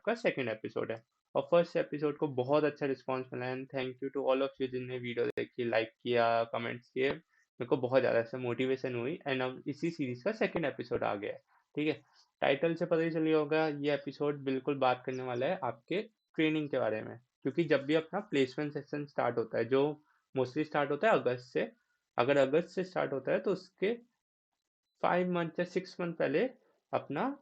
आपका second episode है। और फर्स्ट एपिसोड को बहुत अच्छा रिस्पांस मिला and thank you to all of you जिनने वीडियो देखी, लाइक किया, कमेंट्स किए। मेरे को बहुत ज़्यादा से मोटिवेशन हुई एंड अब इसी सीरीज का सेकंड एपिसोड आ गया है। ठीक है, टाइटल से पता ही चल गया होगा, ये एपिसोड बिल्कुल बात करने वाला है आपके ट्रेनिंग के बारे में। क्योंकि जब भी अपना प्लेसमेंट सेशन स्टार्ट होता है, जो मोस्टली स्टार्ट होता है अगस्त से, अगर अगस्त से स्टार्ट होता है तो उसके 5 मंथ या 6 मंथ पहले अपना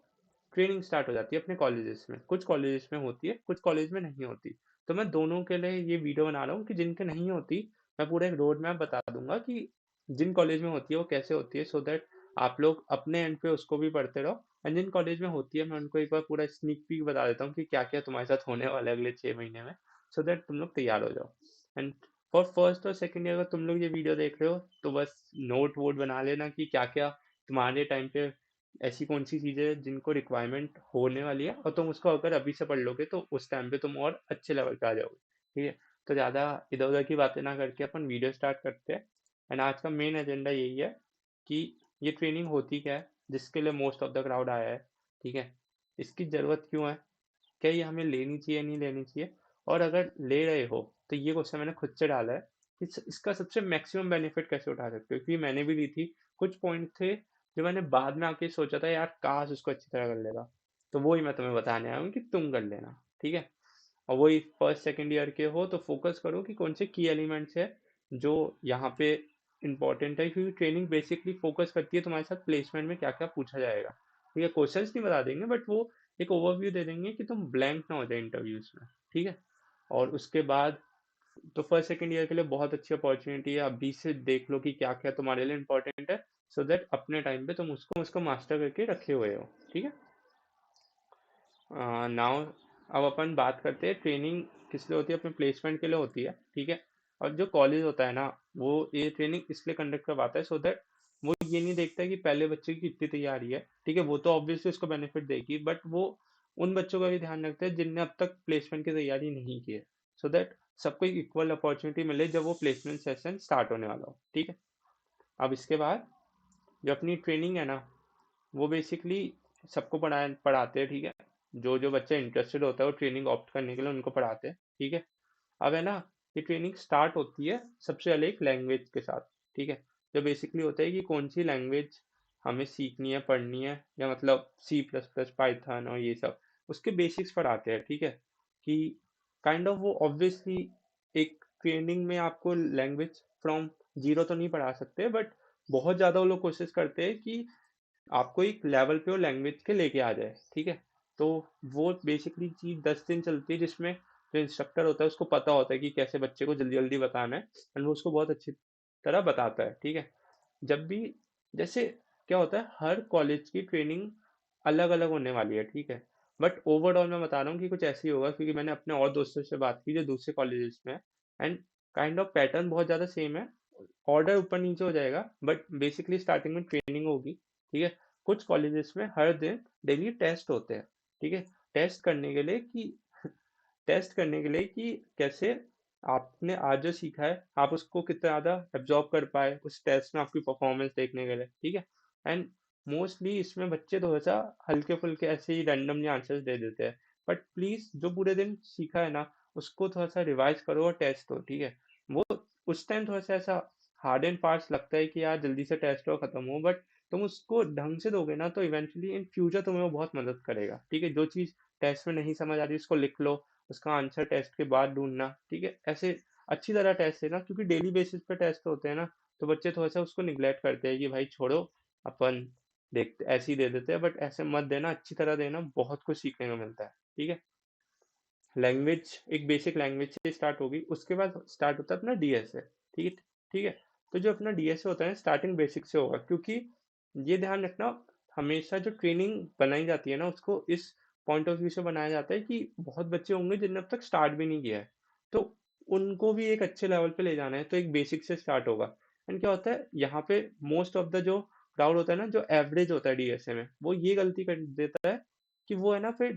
ट्रेनिंग स्टार्ट हो जाती है अपने कॉलेजेस में। कुछ कॉलेजेस में होती है, कुछ कॉलेज में नहीं होती। तो मैं दोनों के लिए ये वीडियो बना रहा हूँ कि जिनके नहीं होती, मैं पूरा एक रोड मैप बता दूंगा कि जिन कॉलेज में होती है वो कैसे होती है, सो दैट आप लोग अपने एंड पे उसको भी पढ़ते रहो। एंड जिन कॉलेज में होती है मैं उनको एक बार पूरा स्नीक पीक बता देता हूँ कि क्या क्या तुम्हारे साथ होने वाला है अगले 6 महीने में, सो दैट तुम लोग तैयार हो जाओ। एंड फॉर फर्स्ट और सेकेंड ईयर अगर तुम लोग ये वीडियो देख रहे हो तो बस नोट वोट बना लेना कि क्या क्या तुम्हारे टाइम पे ऐसी कौन सी चीजें हैं जिनको रिक्वायरमेंट होने वाली है, और तुम उसको अगर अभी से पढ़ लोगे तो उस टाइम पे तुम और अच्छे लेवल पे आ जाओगे। ठीक है, तो ज़्यादा इधर उधर की बातें ना करके अपन वीडियो स्टार्ट करते हैं। एंड आज का मेन एजेंडा यही है कि ये ट्रेनिंग होती क्या है, जिसके लिए मोस्ट ऑफ द क्राउड आया है। ठीक है, इसकी ज़रूरत क्यों है, क्या ये हमें लेनी चाहिए नहीं लेनी चाहिए, और अगर ले रहे हो तो ये क्वेश्चन मैंने खुद से डाला है कि इसका सबसे मैक्सिमम बेनिफिट कैसे उठा सकते हो, क्योंकि मैंने भी ली थी। कुछ पॉइंट थे जो मैंने बाद में आके सोचा था यार काश उसको अच्छी तरह कर लेगा, तो वो ही मैं तुम्हें बताने आया हूँ कि तुम कर लेना। ठीक है, और वही फर्स्ट सेकंड ईयर के हो तो फोकस करो कि कौन से की एलिमेंट्स है जो यहाँ पे इंपॉर्टेंट है, क्योंकि ट्रेनिंग बेसिकली फोकस करती है तुम्हारे साथ प्लेसमेंट में क्या क्या पूछा जाएगा। ठीक है, क्वेश्चंस नहीं बता देंगे बट वो एक ओवरव्यू दे देंगे कि तुम ब्लैंक ना हो जाए इंटरव्यूज में। ठीक है, और उसके बाद तो फर्स्ट सेकंड ईयर के लिए बहुत अच्छी अपॉर्चुनिटी है, अभी से देख लो कि क्या क्या तुम्हारे लिए इंपॉर्टेंट है, सो दैट अपने टाइम पे तुम उसको उसको मास्टर करके रखे हुए हो। ठीक है, नाउ अब अपन बात करते हैं ट्रेनिंग किस लिए होती है, अपने प्लेसमेंट के लिए होती है। ठीक है, और जो कॉलेज होता है ना, वो ये ट्रेनिंग इसलिए कंडक्ट करवाता है सो दैट वो ये नहीं देखता कि पहले बच्चे की कितनी तैयारी है। ठीक है, वो तो ऑब्वियसली उसको बेनिफिट देगी, बट वो उन बच्चों का भी ध्यान रखते हैं जिनने अब तक प्लेसमेंट की तैयारी नहीं की है, सो दैट सबको एक इक्वल अपॉर्चुनिटी मिले जब वो प्लेसमेंट सेशन स्टार्ट होने वाला हो। ठीक है, अब इसके बाद जो अपनी ट्रेनिंग है ना, वो बेसिकली सबको पढ़ाते हैं। ठीक है, जो जो बच्चा इंटरेस्टेड होता है वो ट्रेनिंग ऑप्ट करने के लिए उनको पढ़ाते हैं। ठीक है, अब है ना, ये ट्रेनिंग स्टार्ट होती है सबसे पहले एक लैंग्वेज के साथ। ठीक है, जो बेसिकली होता है कि कौन सी लैंग्वेज हमें सीखनी है, पढ़नी है, या मतलब C++, पाइथन और ये सब उसके बेसिक्स पढ़ाते हैं। ठीक है, कि काइंड ऑफ वो ऑब्वियसली एक ट्रेनिंग में आपको लैंग्वेज फ्रॉम जीरो तो नहीं पढ़ा सकते, बट बहुत ज़्यादा वो लोग कोशिश करते हैं कि आपको एक लेवल पे वो लैंग्वेज के लेके आ जाए। ठीक है, तो वो बेसिकली चीज 10 दिन चलती है, जिसमें जो इंस्ट्रक्टर होता है उसको पता होता है कि कैसे बच्चे को जल्दी जल्दी बताना है, एंड वो उसको बहुत अच्छी तरह बताता है। ठीक है, जब भी जैसे क्या होता है, हर कॉलेज की ट्रेनिंग अलग अलग होने वाली है। ठीक है, बट ओवरऑल मैं बता रहा हूँ कि कुछ ऐसे ही होगा, क्योंकि मैंने अपने और दोस्तों से बात की जो दूसरे कॉलेजेस में है, एंड काइंड ऑफ पैटर्न बहुत ज़्यादा सेम है। ऑर्डर ऊपर नीचे हो जाएगा, बट बेसिकली स्टार्टिंग में ट्रेनिंग होगी। ठीक है, कुछ कॉलेजेस में हर दिन डेली टेस्ट होते हैं। ठीक है, टेस्ट करने के लिए कि टेस्ट करने के लिए कि कैसे आपने आज जो सीखा है आप उसको कितना ज़्यादा एब्जॉर्ब कर पाए, उस टेस्ट में आपकी परफॉर्मेंस देखने के लिए। ठीक है, एंड मोस्टली इसमें बच्चे थोड़ा सा हल्के फुल्के ऐसे ही रैंडमली आंसर्स दे देते हैं, बट प्लीज जो पूरे दिन सीखा है ना उसको थोड़ा सा रिवाइज करो और टेस्ट हो। ठीक है, वो उस टाइम थोड़ा सा ऐसा हार्ड एंड फास्ट लगता है कि यार जल्दी से टेस्ट हो खत्म हो, बट तुम उसको ढंग से दोगे ना तो इवेंचुअली इन फ्यूचर तुम्हें वो बहुत मदद करेगा। ठीक है, जो चीज़ टेस्ट में नहीं समझ आ रही उसको लिख लो, उसका आंसर टेस्ट के बाद ढूंढना। ठीक है, ऐसे अच्छी तरह टेस्ट लेना, क्योंकि डेली बेसिस पे टेस्ट होते हैं ना, तो बच्चे थोड़ा सा उसको निग्लेक्ट करते हैं कि भाई छोड़ो, अपन देखते ऐसे ही दे देते हैं, बट ऐसे मत देना, अच्छी तरह देना, बहुत कुछ सीखने को मिलता है। ठीक है, लैंग्वेज एक बेसिक लैंग्वेज से स्टार्ट होगी, उसके बाद स्टार्ट होता है अपना डीएसए। ठीक है, ठीक है, तो जो अपना डीएसए होता है स्टार्टिंग बेसिक से होगा, क्योंकि ये ध्यान रखना, हमेशा जो ट्रेनिंग बनाई जाती है ना उसको इस पॉइंट ऑफ व्यू से बनाया जाता है कि बहुत बच्चे होंगे जिनने अब तक स्टार्ट भी नहीं किया है, तो उनको भी एक अच्छे लेवल पे ले जाना है, तो एक बेसिक से स्टार्ट होगा। एंड क्या होता है यहाँ पे, मोस्ट ऑफ द जो क्राउड होता है ना, जो एवरेज होता है डीएसए में, वो ये गलती कर देता है कि वो है ना फिर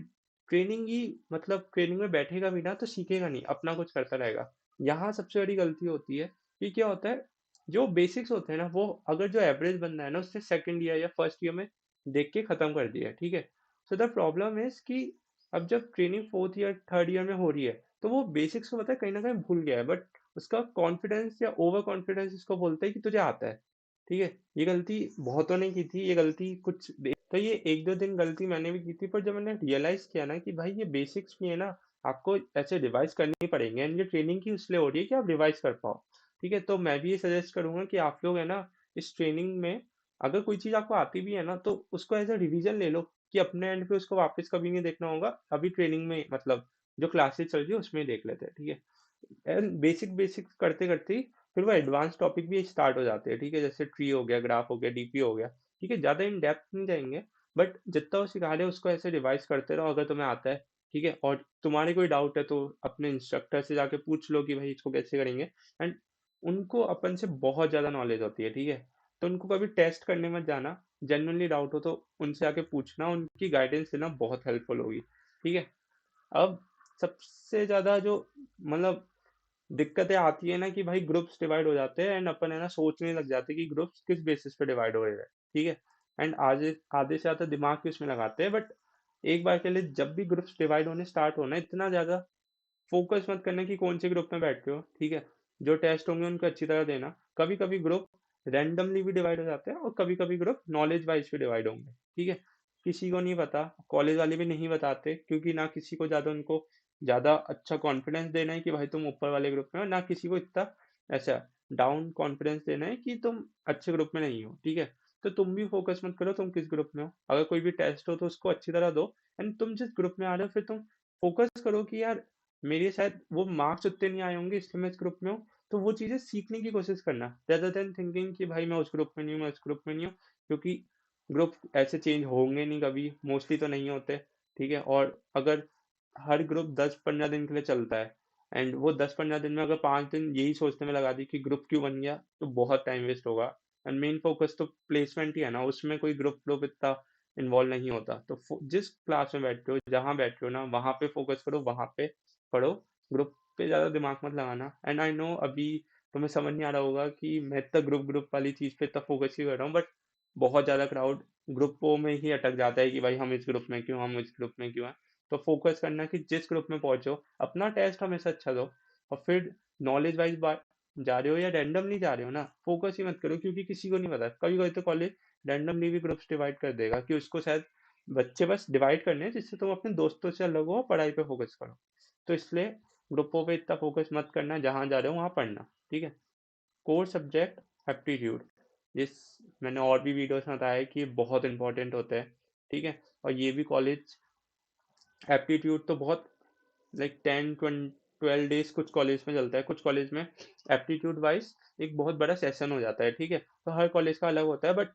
ट्रेनिंग ही, मतलब ट्रेनिंग में बैठेगा भी ना तो सीखेगा नहीं, अपना कुछ करता रहेगा। यहाँ सबसे बड़ी गलती होती है कि क्या होता है, जो बेसिक्स होते हैं ना वो अगर जो एवरेज बंदा है ना उससे सेकंड ईयर या फर्स्ट ईयर में देख के खत्म कर दिया है। ठीक है, सो द प्रॉब्लम इज कि अब जब training fourth year third year में हो रही है तो वो बेसिक्स को पता है कहीं ना कहीं भूल गया है, बट उसका कॉन्फिडेंस या ओवर कॉन्फिडेंस इसको बोलता है कि तुझे आता है। ठीक है, ये गलती बहुतों ने की थी, ये गलती तो ये एक दो दिन गलती मैंने भी की थी, पर जब मैंने रियलाइज किया ना कि भाई ये बेसिक्स भी है ना, आपको ऐसे रिवाइज करनी पड़ेंगे, एंड ये ट्रेनिंग की इसलिए हो रही है कि आप रिवाइज कर पाओ। ठीक है, तो मैं भी ये सजेस्ट करूंगा कि आप लोग है ना इस ट्रेनिंग में, अगर कोई चीज आपको आती भी है ना तो उसको एज अ रिवीजन ले लो, कि अपने एंड पे उसको वापस कभी नहीं देखना होगा, अभी ट्रेनिंग में मतलब जो क्लासेस चल रही है उसमें ही देख लेते हैं। ठीक है, एंड बेसिक बेसिक करते करते ही फिर वो एडवांस टॉपिक भी स्टार्ट हो जाते हैं। ठीक है, जैसे ट्री हो गया, ग्राफ हो गया, डीपी हो गया। ठीक है, ज्यादा इन डेप्थ नहीं जाएंगे, बट जितना वो सिखा रहे हैं उसको ऐसे रिवाइज करते रहो अगर तुम्हें आता है। ठीक है, और तुम्हारे कोई डाउट है तो अपने इंस्ट्रक्टर से जाके पूछ लो कि भाई इसको कैसे करेंगे। एंड उनको अपन से बहुत ज्यादा नॉलेज होती है। ठीक है, तो उनको कभी टेस्ट करने मत जाना, जेन्युइनली डाउट हो तो उनसे आके पूछना, उनकी गाइडेंस लेना बहुत हेल्पफुल होगी। ठीक है, अब सबसे ज्यादा जो मतलब दिक्कतें आती है ना कि भाई ग्रुप्स डिवाइड हो जाते हैं, एंड अपन है ना सोचने लग जाते हैं कि ग्रुप्स किस बेसिस पे डिवाइड हो रहे हैं। ठीक है, एंड आधे आधे से ज्यादा दिमाग भी उसमें लगाते हैं, बट एक बार के लिए जब भी ग्रुप्स डिवाइड होने स्टार्ट होना, इतना ज्यादा फोकस मत करना कि कौन से ग्रुप में बैठ रहे हो। ठीक है, जो टेस्ट होंगे उनको अच्छी तरह देना। कभी कभी ग्रुप रैंडमली भी डिवाइड हो जाते हैं, और कभी कभी ग्रुप नॉलेज वाइज भी डिवाइड होंगे। ठीक है, किसी को नहीं पता, कॉलेज वाले भी नहीं बताते, क्योंकि ना किसी को ज्यादा उनको ज्यादा अच्छा कॉन्फिडेंस देना है कि भाई तुम ऊपर वाले ग्रुप में हो, ना किसी को इतना ऐसा डाउन कॉन्फिडेंस देना है कि तुम अच्छे ग्रुप में नहीं हो। ठीक है, तो तुम भी फोकस मत करो तुम किस ग्रुप में हो, अगर कोई भी टेस्ट हो तो उसको अच्छी तरह दो, एंड तुम जिस ग्रुप में आ रहे हो फिर तुम फोकस करो कि यार मेरे शायद वो मार्क्स उतने नहीं आए होंगे इसलिए मैं इस ग्रुप में हूँ, तो वो चीजें सीखने की कोशिश करना, rather देन थिंकिंग कि भाई मैं उस ग्रुप में नहीं हूँ, मैं उस ग्रुप में नहीं हूँ। क्योंकि ग्रुप ऐसे चेंज होंगे नहीं कभी, मोस्टली तो नहीं होते। ठीक है, और अगर हर ग्रुप 10-15 दिन के लिए चलता है, एंड वो 10-15 दिन में अगर 5 दिन यही सोचने में लगा दी कि ग्रुप क्यों बन गया, तो बहुत टाइम वेस्ट होगा। एंड मेन फोकस तो प्लेसमेंट ही है ना, उसमें कोई ग्रुप ग्रुप इतना इन्वॉल्व नहीं होता। तो जिस क्लास में बैठते हो, जहाँ बैठ रहे हो ना, वहाँ पे फोकस करो, वहाँ पे पढ़ो, ग्रुप पे ज्यादा दिमाग मत लगाना। एंड आई नो अभी तुम्हें समझ नहीं आ रहा होगा कि मैं इतना ग्रुप ग्रुप वाली चीज पे इतना फोकस ही कर रहा हूँ, बट बहुत ज्यादा क्राउड ग्रुपों में ही अटक जाता है कि भाई हम इस ग्रुप में क्यों, हम इस ग्रुप में क्यों है। तो फोकस करना कि जिस ग्रुप में पहुंचो, अपना टेस्ट हमेशा अच्छा दो, और फिर नॉलेज वाइज जा रहे हो या रैंडमली जा रहे हो ना, फोकस ही मत करो, क्योंकि किसी को नहीं पता, कभी कभी तो कॉलेज रैंडमली भी ग्रुप्स डिवाइड कर देगा कि उसको शायद बच्चे बस डिवाइड करने हैं जिससे तुम अपने दोस्तों से अलग हो, पढ़ाई पे फोकस करो। तो इसलिए ग्रुपों पे इतना फोकस मत करना, जहाँ जा रहे हो वहाँ पढ़ना। ठीक है, कोर सब्जेक्ट एप्टीट्यूड, जिस मैंने और भी वीडियोस में बताया है कि ये बहुत इंपॉर्टेंट होता है। ठीक है, और ये भी कॉलेज एप्टीट्यूड तो बहुत लाइक 10-12 डेज कुछ कॉलेज में चलता है, कुछ कॉलेज में एप्टीट्यूड वाइज एक बहुत बड़ा सेशन हो जाता है। ठीक है, तो हर कॉलेज का अलग होता है, बट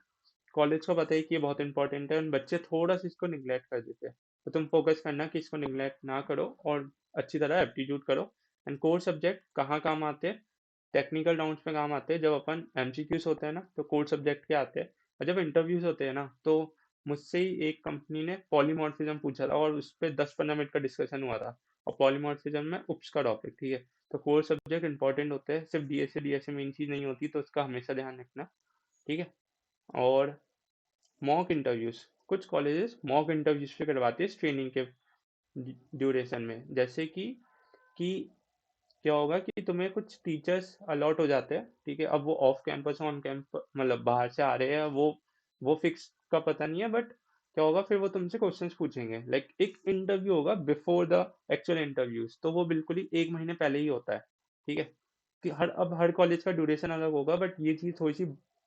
कॉलेज को पता है कि ये बहुत इंपॉर्टेंट है, और बच्चे थोड़ा सा इसको निगलेक्ट कर देते हैं। तो तुम फोकस करना कि इसको निगलेक्ट ना करो, और अच्छी तरह एप्टीट्यूड करो। एंड कोर सब्जेक्ट कहाँ काम आते हैं, टेक्निकल राउंड्स में काम आते हैं, जब अपन एमसीक्यूज होते हैं ना तो कोर सब्जेक्ट के आते हैं, और जब इंटरव्यूज होते हैं ना तो मुझसे ही एक कंपनी ने पॉलीमॉर्फिज्म पूछा था, और उस पर 10-15 मिनट का डिस्कशन हुआ था, और पॉलीमॉर्फिज्म में उप्स का टॉपिक। ठीक है, तो कोर सब्जेक्ट इंपॉर्टेंट होते हैं, सिर्फ डीएसए मेन चीज नहीं होती, तो उसका हमेशा ध्यान रखना। ठीक है, और मॉक इंटरव्यूज, कुछ कॉलेजेस मॉक इंटरव्यूज भी करवाते हैं ट्रेनिंग के ड्यूरेशन में, जैसे कि क्या होगा कि तुम्हें कुछ टीचर्स अलॉट हो जाते हैं। ठीक है, अब वो ऑफ कैंपस ऑन कैंपस मतलब बाहर से आ रहे हैं, वो फिक्स का पता नहीं है, बट क्या होगा फिर वो तुमसे क्वेश्चंस पूछेंगे, लाइक एक इंटरव्यू होगा बिफोर द एक्चुअल इंटरव्यूज, तो वो बिल्कुल ही 1 महीने पहले ही होता है। ठीक है, कि हर कॉलेज का ड्यूरेशन अलग होगा, बट ये चीज़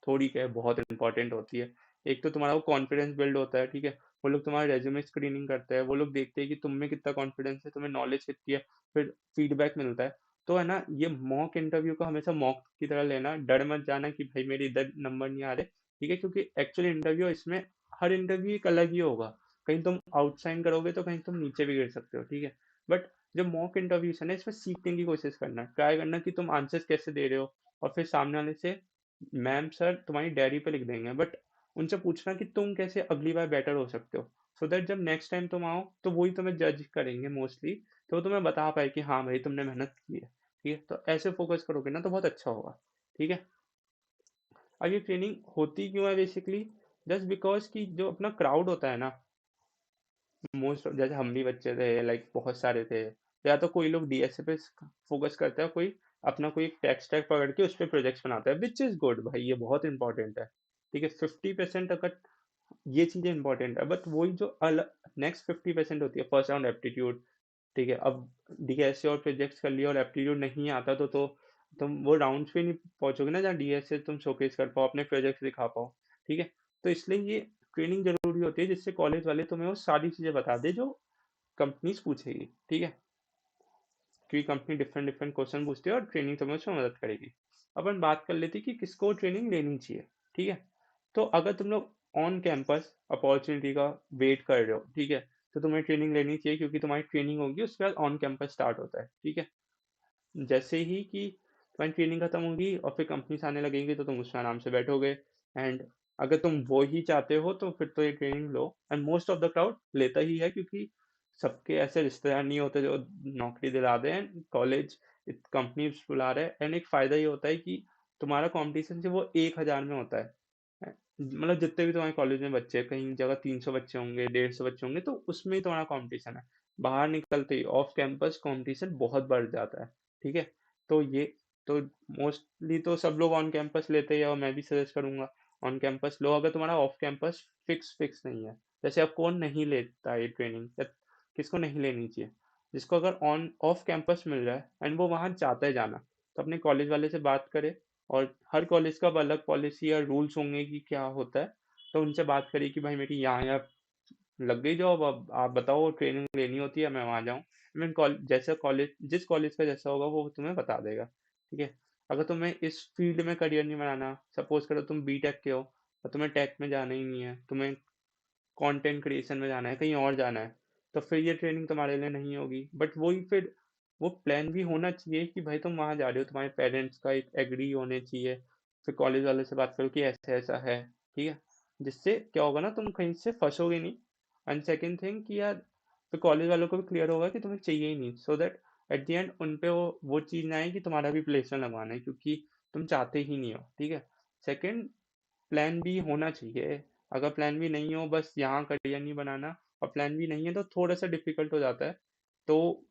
थोड़ी क्या है, बहुत इंपॉर्टेंट होती है। एक तो तुम्हारा वो कॉन्फिडेंस बिल्ड होता है। ठीक है, वो लोग तुम्हारा रेज्यूमे स्क्रीनिंग करते हैं, वो लोग देखते हैं कि तुम में कितना कॉन्फिडेंस है, तुम्हें नॉलेज कितनी है, फिर फीडबैक मिलता है। तो है ना, ये मॉक इंटरव्यू को हमेशा मॉक की तरह लेना, डर मत जाना कि भाई मेरे इधर नंबर नहीं आ रहे। ठीक है, क्योंकि एक्चुअल इंटरव्यू इसमें हर इंटरव्यू एक अलग ही होगा, कहीं तुम आउटसाइन करोगे तो कहीं तुम नीचे भी गिर सकते हो। ठीक है, बट जो मॉक इंटरव्यूज है ना, इसमें सीखने की कोशिश करना, ट्राई करना कि तुम आंसर्स कैसे दे रहे हो, और फिर सामने वाले से मैम सर तुम्हारी डायरी पे लिख देंगे, बट उनसे पूछना कि तुम कैसे अगली बार बेटर हो सकते हो, सो दैट जब नेक्स्ट टाइम तुम आओ तो वही तुम्हें जज करेंगे मोस्टली, तो वो तुम्हें बता पाए कि हाँ भाई तुमने मेहनत की है। ठीक है, तो ऐसे फोकस करोगे ना तो बहुत अच्छा होगा। ठीक है, और ये ट्रेनिंग होती क्यों है बेसिकली, जस्ट बिकॉज कि जो अपना क्राउड होता है ना, मोस्ट जैसे हम भी बच्चे थे, लाइक बहुत सारे थे, या तो कोई लोग डीएसए पे फोकस करता है, कोई अपना कोई टेक स्टैक पकड़ के उस पर प्रोजेक्ट्स बनाता है, विच इज गुड भाई, ये बहुत इंपॉर्टेंट है। ठीक है, 50% अगर ये चीजें इंपॉर्टेंट है, बट वही जो अलग नेक्स्ट 50% होती है, फर्स्ट राउंड एप्टीट्यूड। ठीक है, अब डीएसए और प्रोजेक्ट्स कर लिया और एप्टीट्यूड नहीं आता तो तुम वो राउंड्स पे नहीं पहुंचोगे ना, जहाँ डीएसए तुम शोकेस कर पाओ, अपने प्रोजेक्ट्स दिखा पाओ। ठीक है, तो इसलिए ये ट्रेनिंग जरूरी होती है, जिससे कॉलेज वाले तुम्हें वो सारी चीजें बता दे जो कंपनीज पूछेगी। ठीक है, क्योंकि कंपनी डिफरेंट डिफरेंट क्वेश्चन पूछती है और ट्रेनिंग तुम्हें उसमें मदद करेगी। अपन बात कर लेते हैं कि किसको ट्रेनिंग लेनी चाहिए। ठीक है, तो अगर तुम लोग ऑन कैंपस अपॉर्चुनिटी का वेट कर रहे हो, ठीक है, तो तुम्हें ट्रेनिंग लेनी चाहिए, क्योंकि तुम्हारी ट्रेनिंग होगी उसके बाद ऑन कैंपस स्टार्ट होता है। ठीक है, जैसे ही कि तुम्हारी ट्रेनिंग खत्म होगी और फिर कंपनीज आने लगेंगी, तो तुम उसमें आराम से बैठोगे। एंड अगर तुम वो ही चाहते हो तो फिर तो ये training low, and most of the crowd लेता ही है, क्योंकि सबके ऐसे रिश्तेदार नहीं होते जो नौकरी दिला दें। कॉलेज कंपनी बुला रहे हैं, एंड एक फायदा ये होता है कि तुम्हारा कंपटीशन जो वो 1,000 में होता है। मतलब जितने भी तुम्हारे कॉलेज में बच्चे हैं, कहीं जगह 300 बच्चे होंगे, 150 बच्चे होंगे, तो उसमें ही तुम्हारा कंपटीशन है। बाहर निकलते ही ऑफ कैंपस कंपटीशन बहुत बढ़ जाता है। ठीक है, तो ये तो मोस्टली तो सब लोग ऑन कैंपस लेते हैं, और मैं भी सजेस्ट करूंगा ऑन कैंपस लो, अगर तुम्हारा ऑफ कैंपस फिक्स नहीं है। जैसे अब कौन नहीं लेता है ट्रेनिंग, या किसको नहीं लेनी चाहिए? जिसको अगर ऑन ऑफ कैंपस मिल रहा है एंड वो वहां चाहता है जाना, तो अपने कॉलेज वाले से बात करे। और हर कॉलेज का अब अलग पॉलिसी या रूल्स होंगे कि क्या होता है, तो उनसे बात करिए कि भाई मेरी यहाँ यहाँ लग गई जॉब, अब आप बताओ ट्रेनिंग लेनी होती है, मैं वहां जाऊँ। मैं जैसा कॉलेज, जिस कॉलेज का जैसा होगा वो तुम्हें बता देगा। ठीक है, अगर तुम्हें इस फील्ड में करियर नहीं बनाना, सपोज करो तुम बीटेक के हो और तुम्हें टेक में जाना ही नहीं है, तुम्हें कंटेंट क्रिएशन में जाना है, कहीं और जाना है, तो फिर ये ट्रेनिंग तुम्हारे लिए नहीं होगी। बट वही फिर वो प्लान भी होना चाहिए कि भाई तुम वहां जा रहे हो, तुम्हारे पेरेंट्स का एक एग्री होने चाहिए। फिर कॉलेज वाले से बात करो कि ऐसा ऐसा है। ठीक है, जिससे क्या होगा ना, तुम कहीं से फंसोगे नहीं। एंड सेकेंड थिंग कि यार, फिर कॉलेज वालों को भी क्लियर होगा कि तुम्हें चाहिए ही नहीं, so that at the end उन पे वो चीज़ ना आए कि तुम्हारा भी प्लेसमेंट लगवाना है, क्योंकि तुम चाहते ही नहीं हो। ठीक है, सेकेंड, प्लान बी होना चाहिए। अगर प्लान बी नहीं हो, बस यहाँ करियर नहीं बनाना, और प्लान बी नहीं है, तो थोड़ा सा डिफिकल्ट हो जाता है। तो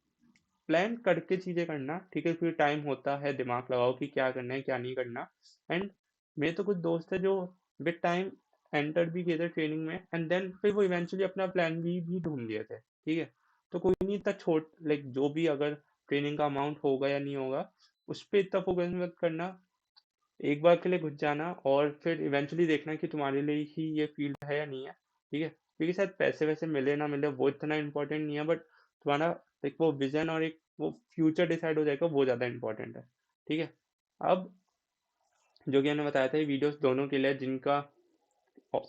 प्लान करके चीजें करना। ठीक है, फिर टाइम होता है, दिमाग लगाओ कि क्या करना है क्या नहीं करना। एंड मेरे तो कुछ दोस्त है जो विद टाइम एंटर भी किए थे ट्रेनिंग में, एंड देन फिर वो इवेंचुअली अपना प्लान बी भी ढूंढ लिए थे। ठीक है, तो कोई नहीं इतना छोट, लाइक जो भी अगर ट्रेनिंग का अमाउंट होगा या नहीं होगा, उस पर इतना फोकस मत करना। एक बार के लिए घुस जाना और फिर इवेंचुअली देखना कि तुम्हारे लिए ही ये फील्ड है या नहीं है। ठीक है, क्योंकि शायद पैसे वैसे मिले ना मिले वो इतना इंपॉर्टेंट नहीं है, बट तुम्हारा एक वो विजन और एक वो फ्यूचर डिसाइड हो जाएगा, वो ज़्यादा इंपॉर्टेंट है। ठीक है, अब जो कि मैंने बताया था, ये वीडियोस दोनों के लिए, जिनका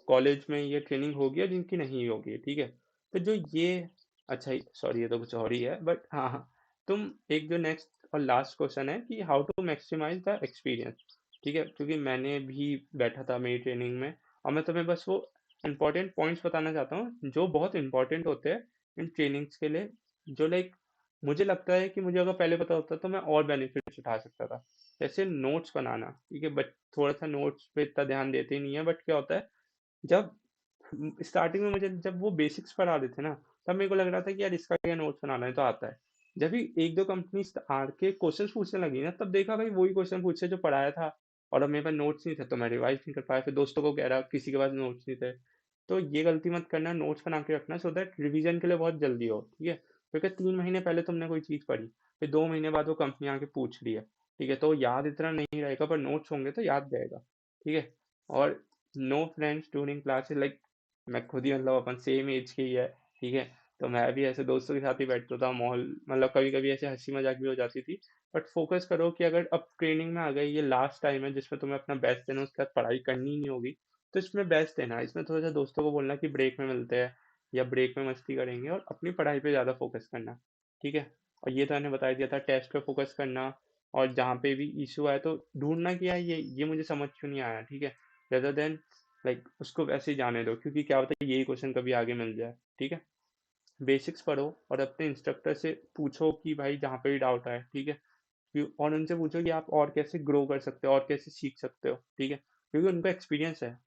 कॉलेज में ये ट्रेनिंग होगी और जिनकी नहीं होगी। ठीक है, तो जो ये, अच्छा सॉरी ये तो कुछ और ही है, बट हाँ हाँ, तुम एक जो नेक्स्ट और लास्ट क्वेश्चन है कि how to maximize the experience. ठीक है, क्योंकि मैंने भी बैठा था मेरी ट्रेनिंग में, और मैं तुम्हें बस वो इंपॉर्टेंट पॉइंट्स बताना चाहता हूँ जो बहुत इंपॉर्टेंट होते हैं इन ट्रेनिंग्स के लिए, जो लाइक मुझे लगता है कि मुझे अगर पहले पता होता तो मैं और बेनिफिट्स उठा सकता था। जैसे नोट्स बनाना। ठीक है, बट थोड़ा सा नोट्स पे इतना ध्यान देते ही नहीं है, बट क्या होता है, जब स्टार्टिंग में मुझे जब वो बेसिक्स पढ़ा देते ना, तब मेरे को लग रहा था कि यार इसका क्या नोट्स बनाना है, तो आता है। जब भी एक दो कंपनी आके क्वेश्चन पूछने लगी ना, तब देखा भाई वही क्वेश्चन पूछे जो पढ़ाया था, और अब मेरे पास नोट्स नहीं थे, तो मैं रिवाइज नहीं कर पाया। फिर दोस्तों को कह रहा किसी के पास नोट्स नहीं थे। तो ये गलती मत करना, नोट्स बना के रखना, सो दैट रिवीजन के लिए बहुत जल्दी हो। ठीक है, क्योंकि 3 महीने पहले तुमने कोई चीज़ पढ़ी, फिर 2 महीने बाद वो कंपनी आके पूछ रही है। ठीक है, तो याद इतना नहीं रहेगा, पर नोट्स होंगे तो याद रहेगा। ठीक है, और no friends during classes, like मैं खुद ही मतलब अपन सेम एज के ही है। ठीक है, तो मैं भी ऐसे दोस्तों के साथ ही बैठता था, माहौल मतलब कभी कभी ऐसे हंसी मजाक भी हो जाती थी। बट फोकस करो कि अगर अब ट्रेनिंग में आ गई, ये लास्ट टाइम है जिसमें तुम्हें अपना बेस्ट देना, उसके बाद पढ़ाई करनी ही नहीं होगी, तो इसमें बेस्ट देना। इसमें थोड़ा सा दोस्तों को बोलना कि ब्रेक में मिलते हैं, या ब्रेक में मस्ती करेंगे, और अपनी पढ़ाई पे ज़्यादा फोकस करना। ठीक है, और ये तो मैंने बता दिया था, टेस्ट पे फोकस करना, और जहाँ पे भी इशू आए तो ढूंढना कि यार ये मुझे समझ क्यों नहीं आया। ठीक है, रेदर देन लाइक उसको वैसे ही जाने दो, क्योंकि क्या होता है यही क्वेश्चन कभी आगे मिल जाए। ठीक है, बेसिक्स पढ़ो और अपने इंस्ट्रक्टर से पूछो कि भाई जहाँ पे भी डाउट आए। ठीक है, और उनसे पूछो कि आप और कैसे ग्रो कर सकते हो और कैसे सीख सकते हो। ठीक है, क्योंकि उनका एक्सपीरियंस है,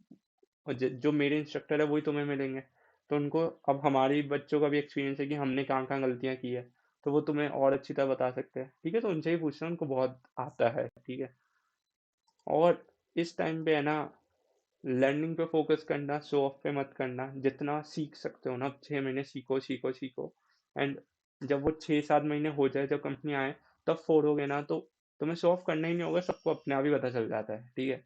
और जो मेरे इंस्ट्रक्टर है वही तुम्हें मिलेंगे। तो उनको अब हमारे बच्चों का भी एक्सपीरियंस है कि हमने कहाँ कहाँ गलतियाँ की है, तो वो तुम्हें और अच्छी तरह बता सकते हैं, ठीक है। तो उनसे ही पूछना, उनको बहुत आता है, ठीक है। और इस टाइम पे है ना, लर्निंग पे फोकस करना, शो ऑफ पे मत करना। जितना सीख सकते हो ना, 6 महीने सीखो सीखो सीखो। एंड जब वो 6-7 महीने हो जाए, जब कंपनी आए, तब फोड़ोगे ना, तो तुम्हें शो ऑफ करना ही नहीं होगा, सबको अपने आप ही पता चल जाता है, ठीक है।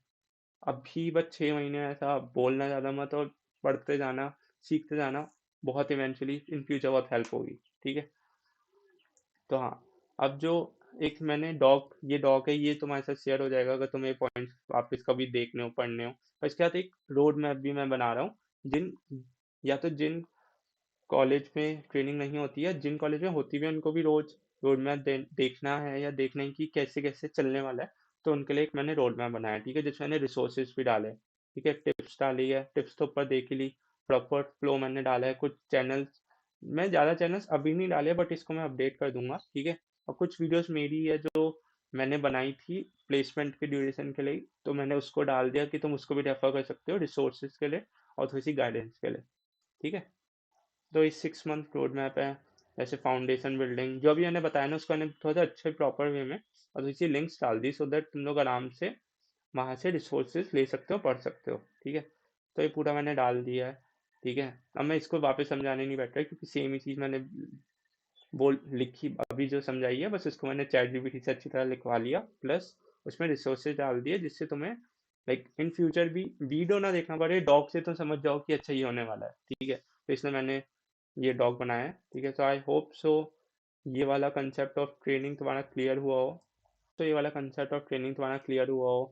अभी बस 6 महीने ऐसा बोलना ज़्यादा मत, और पढ़ते जाना, सीखते जाना, बहुत इवेंचुअली इन फ्यूचर बहुत हेल्प होगी, ठीक है। तो हाँ, अब जो एक मैंने डॉग, ये डॉग है, ये तुम्हारे साथ शेयर हो जाएगा अगर तुम्हें पॉइंट्स वापस कभी देखने हो, पढ़ने हो। और इसके साथ एक रोड मैप भी मैं बना रहा हूँ, जिन या तो जिन कॉलेज में ट्रेनिंग नहीं होती है, जिन कॉलेज में होती भी है, उनको भी रोज रोड मैप देखना है, या देखना है कि कैसे कैसे चलने वाला है। तो उनके लिए एक मैंने रोड मैप बनाया, ठीक है, जिसमें मैंने रिसोर्सेज भी डाले, ठीक है, टिप्स डाली है, टिप्स तो ऊपर देख ही ली। प्रॉपर फ्लो मैंने डाला है, कुछ चैनल्स, मैं ज़्यादा चैनल्स अभी नहीं डाले, बट इसको मैं अपडेट कर दूंगा, ठीक है। और कुछ वीडियोस मेरी है जो मैंने बनाई थी प्लेसमेंट के ड्यूरेशन के लिए, तो मैंने उसको डाल दिया कि तुम उसको भी रेफर कर सकते हो रिसोर्सेज के लिए और थोड़ी सी गाइडेंस के लिए, ठीक है। तो इस 6 मंथ रोड मैप है, जैसे फाउंडेशन बिल्डिंग जो भी मैंने बताया ना, उसको मैंने थोड़ा सा अच्छे प्रॉपर वे में और थोड़ी सी लिंक्स डाल दी, सो दैट तुम लोग आराम से वहाँ से रिसोर्सेज ले सकते हो, पढ़ सकते हो, ठीक है। तो ये पूरा मैंने डाल दिया है, ठीक है। अब मैं इसको वापस समझाने नहीं बैठ रहा, क्योंकि सेम ही चीज़ मैंने बोल लिखी अभी जो समझाई है, बस इसको मैंने चैट जीपीटी से अच्छी तरह लिखवा लिया, प्लस उसमें रिसोर्सेज डाल दिए, जिससे तुम्हें लाइक इन फ्यूचर भी वीडियो ना देखना पड़े, डॉग से तुम समझ जाओ कि अच्छा ये होने वाला है, ठीक है। तो इसलिए मैंने ये डॉग बनाया है, ठीक है। सो आई होप सो ये वाला कंसेप्ट ऑफ ट्रेनिंग तुम्हारा क्लियर हुआ हो। तो ये वाला कंसेप्ट ऑफ ट्रेनिंग तुम्हारा क्लियर हुआ हो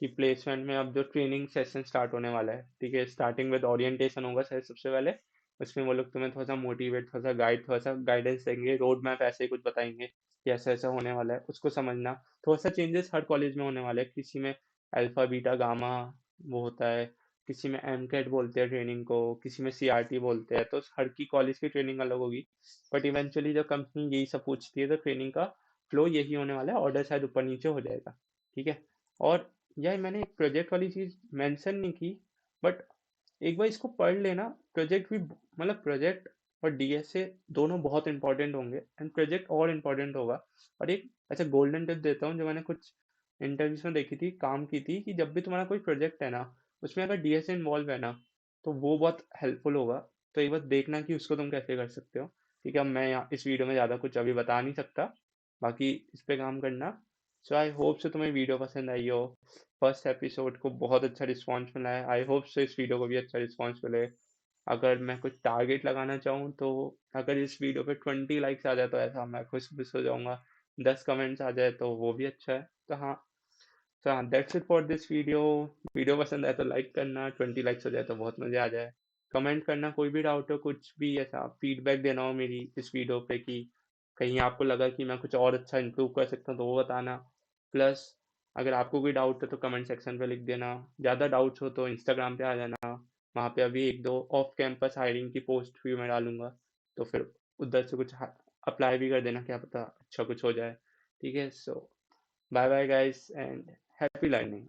कि प्लेसमेंट में अब जो ट्रेनिंग सेशन स्टार्ट होने वाला है, ठीक है, स्टार्टिंग विद ओरिएंटेशन होगा शायद सबसे पहले। उसमें वो लोग तुम्हें थोड़ा सा मोटिवेट, थोड़ा सा गाइड, थोड़ा सा गाइडेंस देंगे, रोड मैप ऐसे ही कुछ बताएंगे कि ऐसा ऐसा होने वाला है, उसको समझना। थोड़ा सा चेंजेस हर कॉलेज में होने वाले हैं, किसी में अल्फा बीटा गामा वो होता है, किसी में एम कैट बोलते हैं ट्रेनिंग को, किसी में सी आर टी बोलते हैं, तो हर की कॉलेज की ट्रेनिंग अलग होगी। बट इवेंचुअली जब कंपनी यही सब पूछती है, तो ट्रेनिंग का फ्लो यही होने वाला है, ऑर्डर शायद ऊपर नीचे हो जाएगा, ठीक है। और यार मैंने एक प्रोजेक्ट वाली चीज मेंशन नहीं की, बट एक बार इसको पढ़ लेना, प्रोजेक्ट भी, मतलब प्रोजेक्ट और डीएसए दोनों बहुत इंपॉर्टेंट होंगे, एंड प्रोजेक्ट और इम्पोर्टेंट होगा। और एक अच्छा गोल्डन टिप देता हूँ, जो मैंने कुछ इंटरव्यूज में देखी थी, काम की थी, कि जब भी तुम्हारा कोई प्रोजेक्ट है ना, उसमें अगर डीएसए इन्वॉल्व है ना, तो वो बहुत हेल्पफुल होगा। तो एक बार देखना कि उसको तुम कैसे कर सकते हो, ठीक है। अब मैं यहाँ इस वीडियो में ज़्यादा कुछ अभी बता नहीं सकता, बाकी इस पे काम करना। सो आई होप से तुम्हें वीडियो पसंद आई हो। फर्स्ट एपिसोड को बहुत अच्छा रिस्पांस मिला है, आई होप से इस वीडियो को भी अच्छा रिस्पांस मिले। अगर मैं कुछ टारगेट लगाना चाहूँ, तो अगर इस वीडियो पे 20 लाइक्स आ जाए तो ऐसा मैं खुश हो जाऊंगा, 10 कमेंट्स आ जाए तो वो भी अच्छा है। तो हाँ, that's it for this video. Video पसंद आए तो लाइक करना, 20 लाइक्स हो जाए तो बहुत मजा आ जाए। कमेंट करना, कोई भी डाउट हो, कुछ भी ऐसा फीडबैक देना हो मेरी इस वीडियो पे, कि कहीं आपको लगा कि मैं कुछ और अच्छा इंप्रूव कर सकता हूँ, तो वो बताना। प्लस अगर आपको कोई डाउट है तो कमेंट सेक्शन पे लिख देना। ज़्यादा डाउट्स हो तो इंस्टाग्राम पे आ जाना, वहाँ पे अभी एक दो ऑफ कैंपस हायरिंग की पोस्ट भी मैं डालूंगा, तो फिर उधर से कुछ अप्लाई भी कर देना, क्या पता अच्छा कुछ हो जाए, ठीक है। So bye bye guys, and happy learning.